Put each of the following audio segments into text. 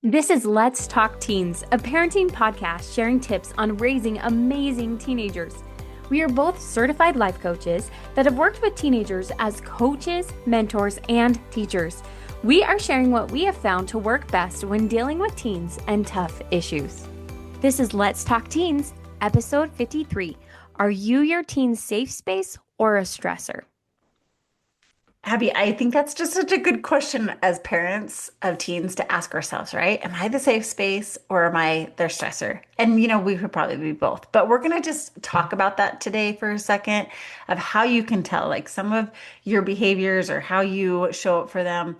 This is Let's Talk Teens, a parenting podcast sharing tips on raising amazing teenagers. We are both certified life coaches that have worked with teenagers as coaches, mentors, and teachers. We are sharing what we have found to work best when dealing with teens and tough issues. This is Let's Talk Teens, episode 53. Are you your teen's safe space or a stressor? Abby, I think that's just such a good question as parents of teens to ask ourselves, right? Am I the safe space or am I their stressor? And we could probably be both, but we're going to just talk about that today for a second of how you can tell like some of your behaviors or how you show up for them.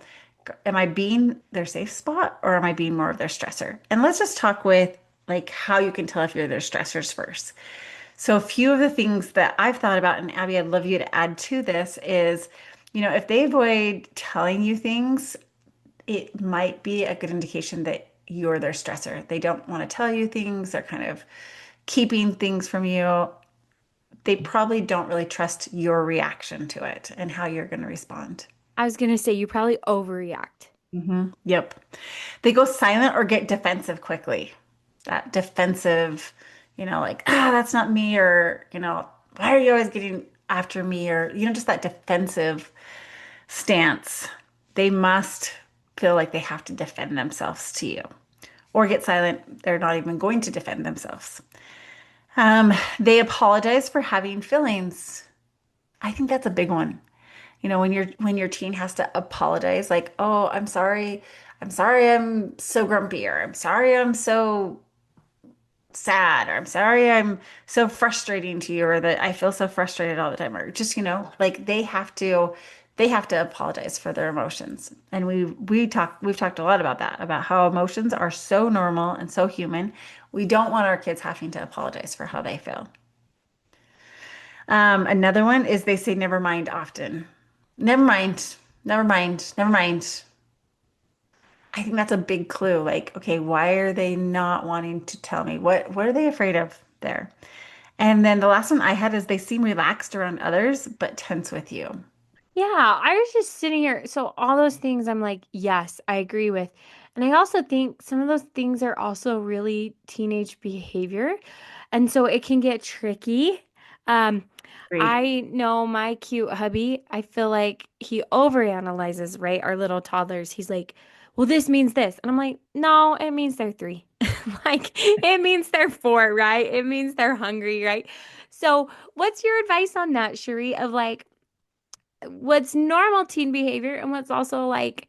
Am I being their safe spot or am I being more of their stressor? And let's just talk with like how you can tell if you're their stressors first. So a few of the things that I've thought about, and Abby, I'd love you to add to this is, if they avoid telling you things, it might be a good indication that you're their stressor. They don't want to tell you things. They're kind of keeping things from you. They probably don't really trust your reaction to it and how you're going to respond. I was going to say you probably overreact. Yep. They go silent or get defensive quickly. That defensive, like, that's not me, or, why are you always getting after me? Or, just that defensive stance. They must feel like they have to defend themselves to you or get silent. They're not even going to defend themselves. They apologize for having feelings. I think that's a big one. When your teen has to apologize, like, oh, I'm sorry I'm so grumpy, or I'm sorry I'm so sad, or I'm sorry I'm so frustrating to you, or that I feel so frustrated all the time, or just, like they have to apologize for their emotions. And we've talked a lot about that, about how emotions are so normal and so human. We don't want our kids having to apologize for how they feel. Another one is they say never mind often. Never mind, never mind, never mind. I think that's a big clue. Like, okay, why are they not wanting to tell me? What are they afraid of there? And then the last one I had is they seem relaxed around others, but tense with you. Yeah, I was just sitting here. So, all those things I'm like, yes, I agree with. And I also think some of those things are also really teenage behavior. And so it can get tricky. Um, Agreed. I know my cute hubby, I feel like he overanalyzes, right? Our little toddlers. He's like, well, this means this. And I'm like, no, it means they're three. Like, it means they're four, right? It means they're hungry, right? So, what's your advice on that, Cheree, of like, what's normal teen behavior and what's also like,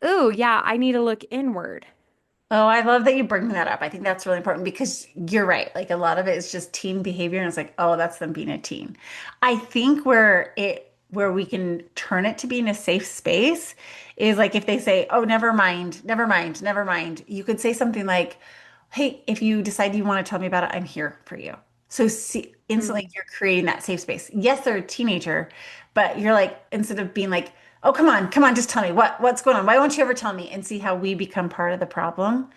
ooh, yeah, I need to look inward. Oh, I love that you bring that up. I think that's really important because you're right. Like a lot of it is just teen behavior, and it's like, oh, that's them being a teen. I think where we can turn it to being a safe space is like if they say, oh, never mind, never mind, never mind. You could say something like, hey, if you decide you want to tell me about it, I'm here for you. So see, instantly Mm. you're creating that safe space. Yes, they're a teenager, but you're like, instead of being like, oh, come on, just tell me what's going on. Why won't you ever tell me? And see how we become part of the problem,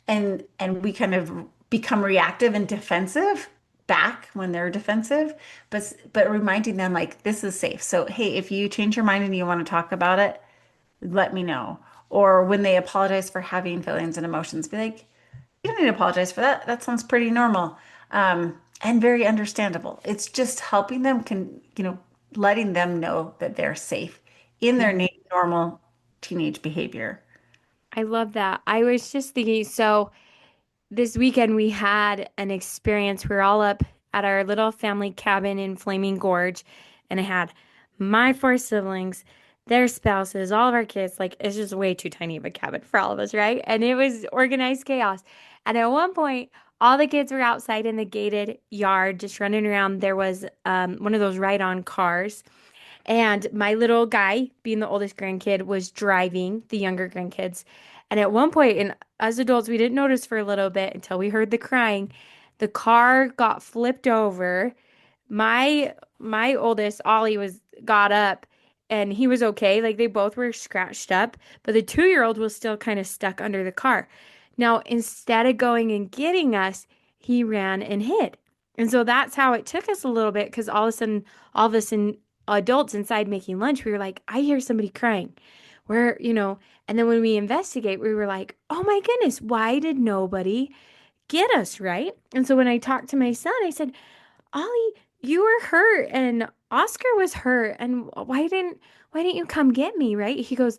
and we kind of become reactive and defensive back when they're defensive, but reminding them like this is safe. So hey, if you change your mind and you want to talk about it, let me know. Or when they apologize for having feelings and emotions, be like, you don't need to apologize for that. That sounds pretty normal, and very understandable. It's just helping them letting them know that they're safe in their Mhm. normal teenage behavior. I love that. I was just thinking, so this weekend we had an experience. We were all up at our little family cabin in Flaming Gorge, and I had my four siblings, their spouses, all of our kids. Like, it's just way too tiny of a cabin for all of us, right? And it was organized chaos. And at one point, all the kids were outside in the gated yard just running around. There was one of those ride-on cars. And my little guy, being the oldest grandkid, was driving the younger grandkids. And at one point, and as adults, we didn't notice for a little bit until we heard the crying. The car got flipped over. My oldest, Ollie, was got up and he was okay. Like they both were scratched up, but the 2-year-old was still kind of stuck under the car. Now, instead of going and getting us, he ran and hid. And so that's how it took us a little bit because all of us adults inside making lunch, we were like, I hear somebody crying. Where, And then when we investigate, we were like, oh my goodness, why did nobody get us, right? And so when I talked to my son, I said, Ollie, you were hurt and Oscar was hurt. And why didn't you come get me, right? He goes,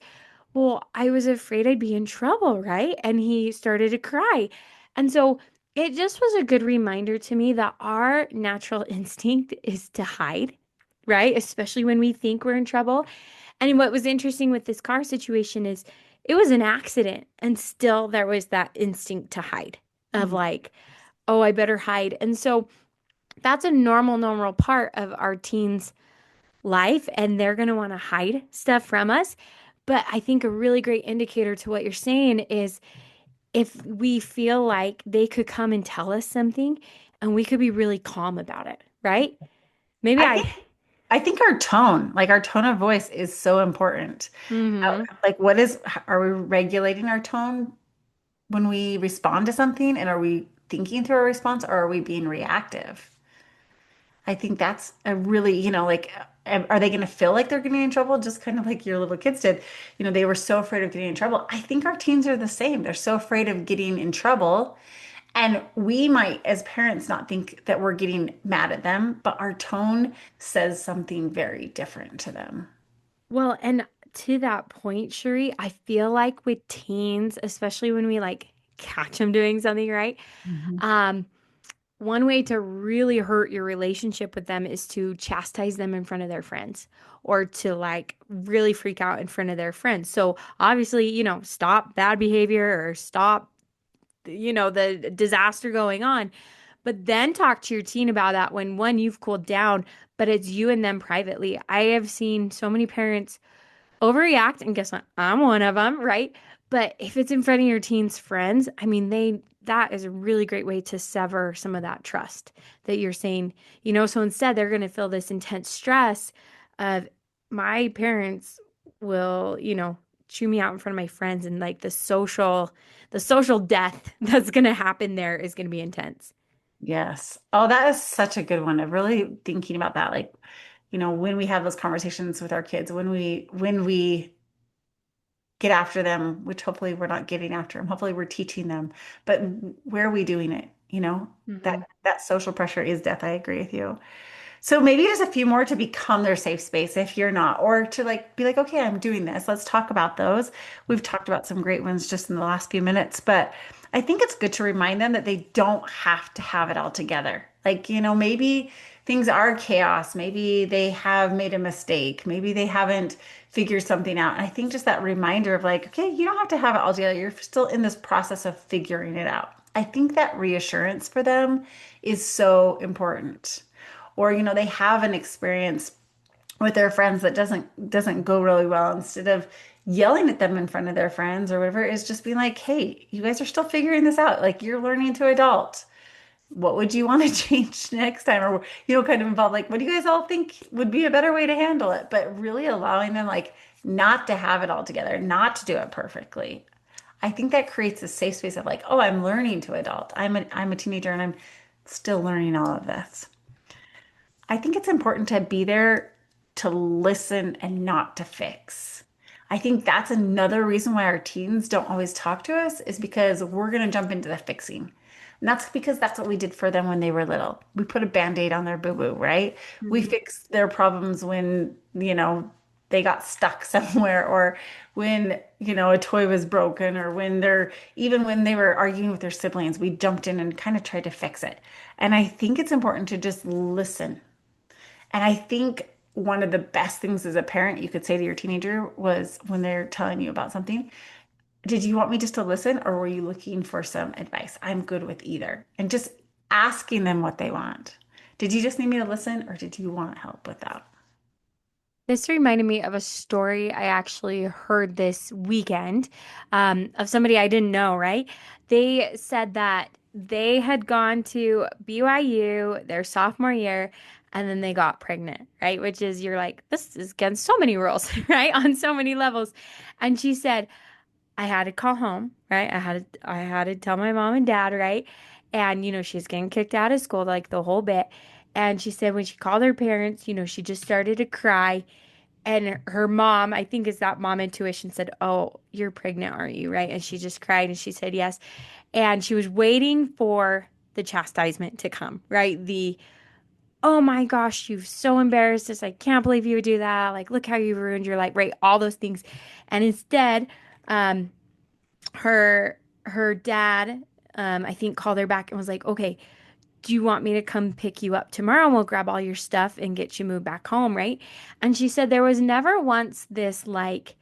well, I was afraid I'd be in trouble, right? And he started to cry. And so it just was a good reminder to me that our natural instinct is to hide, right? Especially when we think we're in trouble. And what was interesting with this car situation is it was an accident, and still there was that instinct to hide of Mm. like, oh, I better hide. And so that's a normal part of our teens' life, and they're going to want to hide stuff from us. But I think a really great indicator to what you're saying is if we feel like they could come and tell us something and we could be really calm about it, right? Maybe I I, think I think our tone, like our tone of voice is so important. mm-hmm. Like are we regulating our tone when we respond to something and are we thinking through our response or are we being reactive? I think that's a really, like, are they going to feel like they're getting in trouble? Just kind of like your little kids did. They were so afraid of getting in trouble. I think our teens are the same. They're so afraid of getting in trouble. And we might, as parents, not think that we're getting mad at them, but our tone says something very different to them. Well, and to that point, Cheree, I feel like with teens, especially when we like catch them doing something right, Mhm. um, one way to really hurt your relationship with them is to chastise them in front of their friends or to like really freak out in front of their friends. So obviously, stop bad behavior or stop, the disaster going on. But then talk to your teen about that when one, you've cooled down, but it's you and them privately. I have seen so many parents overreact, and guess what? I'm one of them, right? But if it's in front of your teen's friends, I mean, that is a really great way to sever some of that trust that you're saying, so instead they're going to feel this intense stress of my parents will, chew me out in front of my friends, and like the social death that's going to happen there is going to be intense. Yes. Oh, that is such a good one of really thinking about that. Like, when we have those conversations with our kids, when we get after them, which hopefully we're not getting after them. Hopefully we're teaching them. But where are we doing it? That Hmm. that social pressure is death. I agree with you. So maybe just a few more to become their safe space if you're not, or to like be like, okay, I'm doing this. Let's talk about those. We've talked about some great ones just in the last few minutes, but I think it's good to remind them that they don't have to have it all together. Like, maybe things are chaos. Maybe they have made a mistake. Maybe they haven't figured something out. And I think just that reminder of like, okay, you don't have to have it all together. You're still in this process of figuring it out. I think that reassurance for them is so important. Or they have an experience with their friends that doesn't go really well. Instead of yelling at them in front of their friends or whatever, is just being like, hey, you guys are still figuring this out, like you're learning to adult. What would you want to change next time? Or kind of involve like, what do you guys all think would be a better way to handle it? But really allowing them like not to have it all together, not to do it perfectly. I think that creates a safe space of like, oh, I'm learning to adult. I'm a teenager and I'm still learning all of this. I think it's important to be there to listen and not to fix. I think that's another reason why our teens don't always talk to us is because we're going to jump into the fixing. And that's because that's what we did for them when they were little. We put a band-aid on their boo-boo, right? We Hmm. fixed their problems when, they got stuck somewhere or when, a toy was broken or even when they were arguing with their siblings, we jumped in and kind of tried to fix it. And I think it's important to just listen and I think one of the best things as a parent you could say to your teenager was when they're telling you about something, did you want me just to listen or were you looking for some advice? I'm good with either. And just asking them what they want. Did you just need me to listen or did you want help with that? This reminded me of a story I actually heard this weekend of somebody I didn't know, right? They said that they had gone to BYU their sophomore year and then they got pregnant, right? Which is, you're like, this is against so many rules, right? On so many levels. And she said, I had to call home, right? I had to tell my mom and dad, right? And she's getting kicked out of school like the whole bit. And she said when she called her parents, she just started to cry And her mom, I think is that mom intuition said, "Oh, you're pregnant, aren't you?" Right? And she just cried and she said yes. And she was waiting for the chastisement to come, right? Oh my gosh, you've so embarrassed us. I can't believe you would do that. Like, look how you ruined your life, right? All those things. And instead, um, her dad, I think called her back and was like, okay, do you want me to come pick you up tomorrow and we'll grab all your stuff and get you moved back home, right? And she said there was never once this like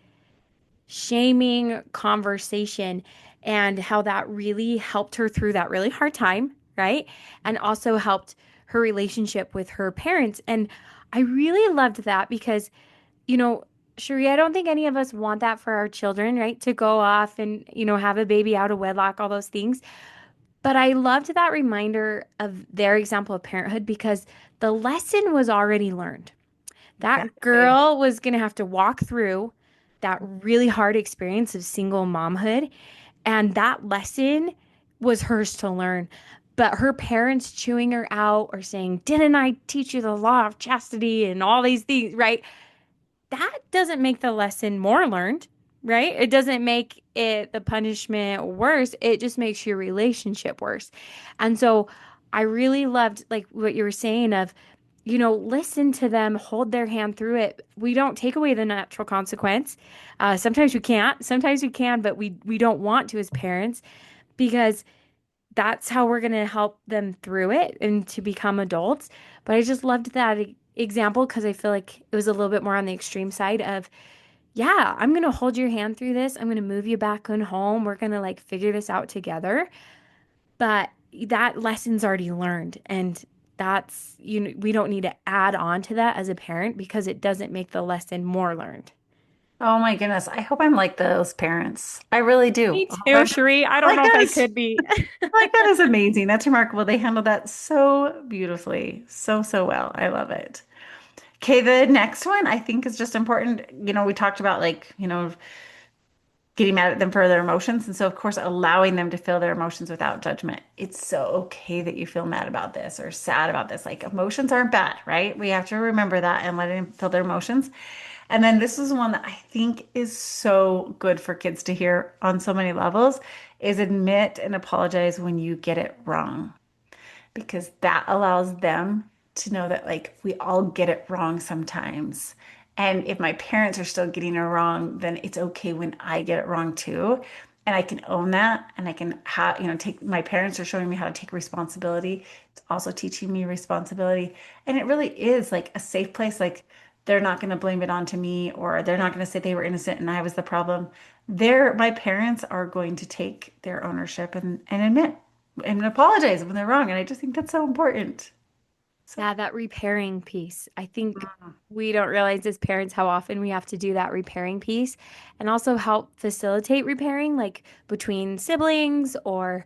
shaming conversation and how that really helped her through that really hard time, right? And also helped her relationship with her parents. And I really loved that because, you know, Cheree, I don't think any of us want that for our children, right? To go off and, have a baby out of wedlock, all those things. But I loved that reminder of their example of parenthood because the lesson was already learned. That Exactly. girl was going to have to walk through that really hard experience of single momhood. And that lesson was hers to learn. But her parents chewing her out or saying, "Didn't I teach you the law of chastity and all these things?" Right? That doesn't make the lesson more learned, right? It doesn't make it the punishment worse. It just makes your relationship worse. And so I really loved like what you were saying of, listen to them, hold their hand through it. We don't take away the natural consequence. Sometimes we can't, sometimes we can, but we don't want to as parents because that's how we're going to help them through it and to become adults. But I just loved that example because I feel like it was a little bit more on the extreme side of, yeah, I'm going to hold your hand through this. I'm going to move you back on home. We're going to like figure this out together. But that lesson's already learned. And that's, we don't need to add on to that as a parent because it doesn't make the lesson more learned. Oh my goodness. I hope I'm like those parents. I really do. Me I hope too, I'm Cherie. I don't like know if that I is could be. like that is amazing. That's remarkable. They handled that so beautifully. So, so well. I love it. Okay, the next one I think is just important. We talked about like, getting mad at them for their emotions. And so, of course, allowing them to feel their emotions without judgment. It's so okay that you feel mad about this or sad about this. Like, emotions aren't bad, right? We have to remember that and let them feel their emotions. And then this is one that I think is so good for kids to hear on so many levels is admit and apologize when you get it wrong because that allows them to know that like we all get it wrong sometimes. And if my parents are still getting it wrong, then it's okay when I get it wrong too. And I can own that and I can have, take my parents are showing me how to take responsibility. It's also teaching me responsibility. And it really is like a safe place. Like they're not going to blame it onto me or they're not going to say they were innocent and I was the problem. My parents are going to take their ownership and admit and apologize when they're wrong. And I just think that's so important. So, Yeah, that repairing piece. I think we don't realize as parents how often we have to do that repairing piece and also help facilitate repairing, like between siblings or,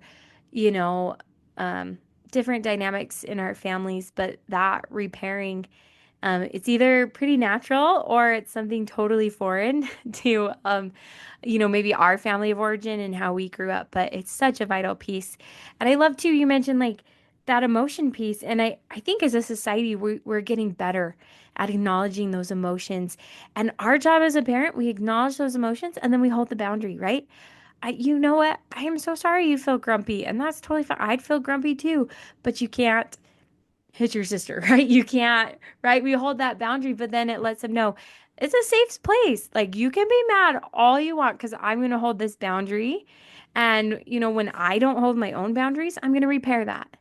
you know, um, different dynamics in our families. But that repairing, it's either pretty natural or it's something totally foreign to, maybe our family of origin and how we grew up. But it's such a vital piece. And I love too, you mentioned like that emotion piece. And I think as a society, we're getting better at acknowledging those emotions. And our job as a parent, we acknowledge those emotions and then we hold the boundary, right? You know what? I am so sorry you feel grumpy, and that's totally fine. I'd feel grumpy too, but you can't hit your sister, right? You can't, right? We hold that boundary, but then it lets them know it's a safe place. Like you can be mad all you want because I'm going to hold this boundary. And, when I don't hold my own boundaries, I'm going to repair that.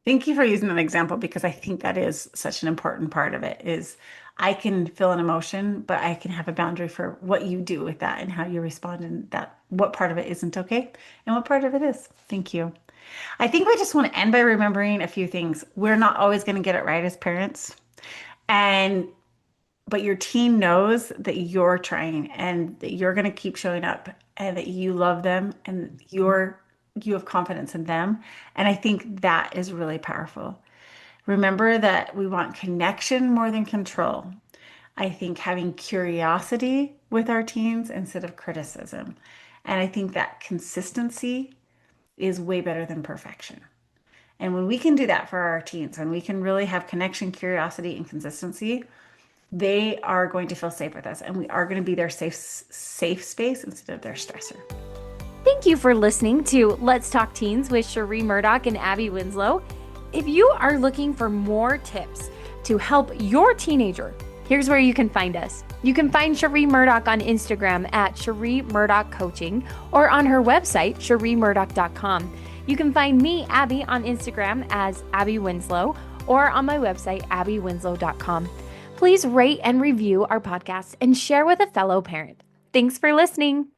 thank you for using that example because I think that is such an important part of it is I can feel an emotion, but I can have a boundary for what you do with that and how you respond and that what part of it isn't okay and what part of it is. Thank you. I think we just want to end by remembering a few things. We're not always going to get it right as parents. And but your teen knows that you're trying and that you're going to keep showing up and that you love them and you have confidence in them. And I think that is really powerful. Remember that we want connection more than control. I think having curiosity with our teens instead of criticism. And I think that consistency is way better than perfection. And when we can do that for our teens, when we can really have connection, curiosity, and consistency, they are going to feel safe with us, and we are going to be their safe space instead of their stressor. Thank you for listening to Let's Talk Teens with Cheree Murdock and Abbi Winslow. If you are looking for more tips to help your teenager, here's where you can find us. You can find Cheree Murdock on Instagram at Cheree Murdock Coaching or on her website, ChereeMurdock.com. You can find me, Abbi, on Instagram as Abbi Winslow or on my website, AbbiWinslow.com. Please rate and review our podcast and share with a fellow parent. Thanks for listening.